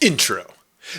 Intro.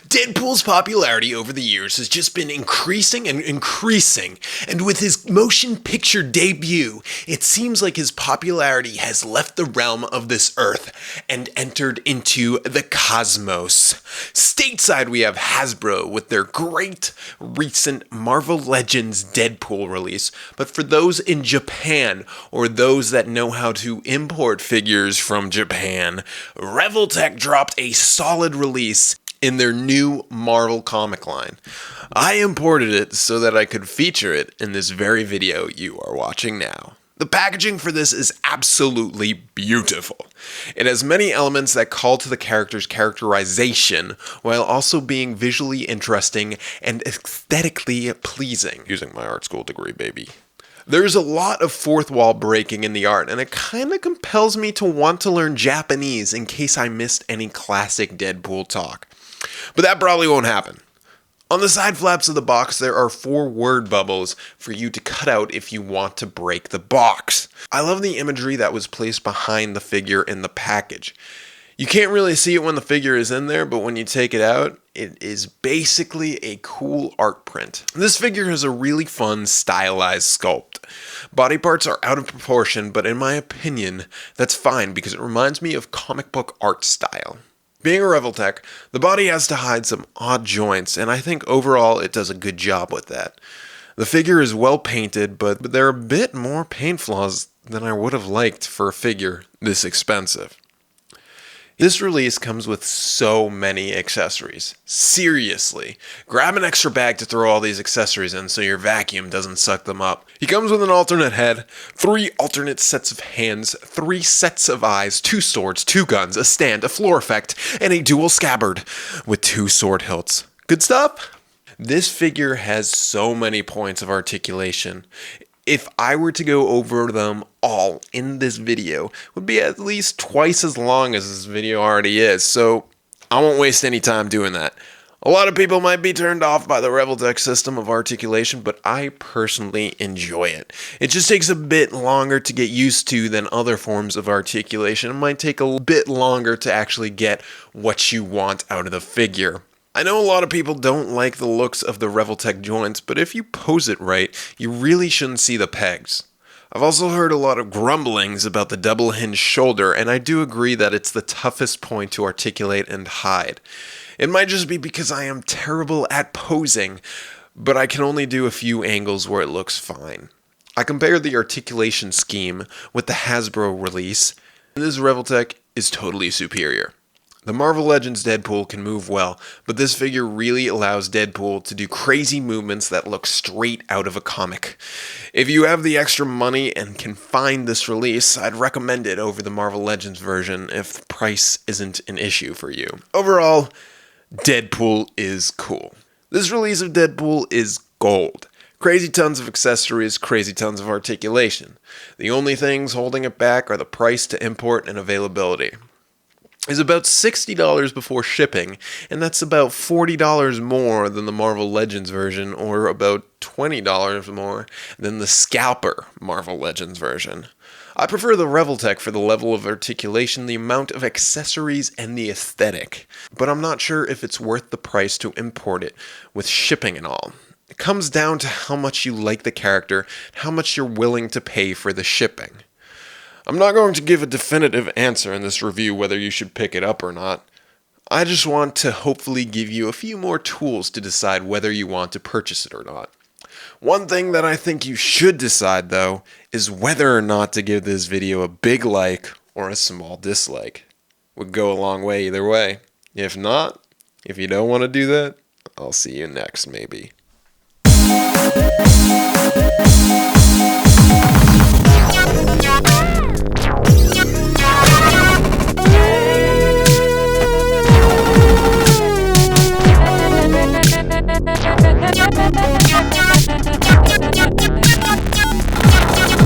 Deadpool's popularity over the years has just been increasing and increasing, and with his motion picture debut, it seems like his popularity has left the realm of this earth and entered into the cosmos. Stateside we have Hasbro with their great recent Marvel Legends Deadpool release, but for those in Japan, or those that know how to import figures from Japan, Revoltech dropped a solid release in their new Marvel comic line. I imported it so that I could feature it in this very video you are watching now. The packaging for this is absolutely beautiful. It has many elements that call to the character's characterization while also being visually interesting and aesthetically pleasing. Using my art school degree, baby. There's a lot of fourth wall breaking in the art, and it kinda compels me to want to learn Japanese in case I missed any classic Deadpool talk. But that probably won't happen. On the side flaps of the box, there are 4 word bubbles for you to cut out if you want to break the box. I love the imagery that was placed behind the figure in the package. You can't really see it when the figure is in there, but when you take it out, it is basically a cool art print. This figure has a really fun, stylized sculpt. Body parts are out of proportion, but in my opinion, that's fine because it reminds me of comic book art style. Being a Revoltech, the body has to hide some odd joints, and I think overall it does a good job with that. The figure is well painted, but there are a bit more paint flaws than I would have liked for a figure this expensive. This release comes with so many accessories. Seriously, grab an extra bag to throw all these accessories in so your vacuum doesn't suck them up. He comes with an alternate head, 3 alternate sets of hands, 3 sets of eyes, 2 swords, 2 guns, a stand, a floor effect, and a dual scabbard with 2 sword hilts. Good stuff? This figure has so many points of articulation. If I were to go over them all in this video, it would be at least twice as long as this video already is, so I won't waste any time doing that. A lot of people might be turned off by the Revoltech system of articulation, but I personally enjoy it. It just takes a bit longer to get used to than other forms of articulation. It might take a bit longer to actually get what you want out of the figure. I know a lot of people don't like the looks of the Revoltech joints, but if you pose it right, you really shouldn't see the pegs. I've also heard a lot of grumblings about the double hinge shoulder, and I do agree that it's the toughest point to articulate and hide. It might just be because I am terrible at posing, but I can only do a few angles where it looks fine. I compared the articulation scheme with the Hasbro release, and this Revoltech is totally superior. The Marvel Legends Deadpool can move well, but this figure really allows Deadpool to do crazy movements that look straight out of a comic. If you have the extra money and can find this release, I'd recommend it over the Marvel Legends version if the price isn't an issue for you. Overall, Deadpool is cool. This release of Deadpool is gold. Crazy tons of accessories, crazy tons of articulation. The only things holding it back are the price to import and availability. Is about $60 before shipping, and that's about $40 more than the Marvel Legends version, or about $20 more than the Scalper Marvel Legends version. I prefer the Revoltech for the level of articulation, the amount of accessories, and the aesthetic, but I'm not sure if it's worth the price to import it with shipping and all. It comes down to how much you like the character, and how much you're willing to pay for the shipping. I'm not going to give a definitive answer in this review whether you should pick it up or not. I just want to hopefully give you a few more tools to decide whether you want to purchase it or not. One thing that I think you should decide though is whether or not to give this video a big like or a small dislike. Would go a long way either way. If not, if you don't want to do that, I'll see you next maybe.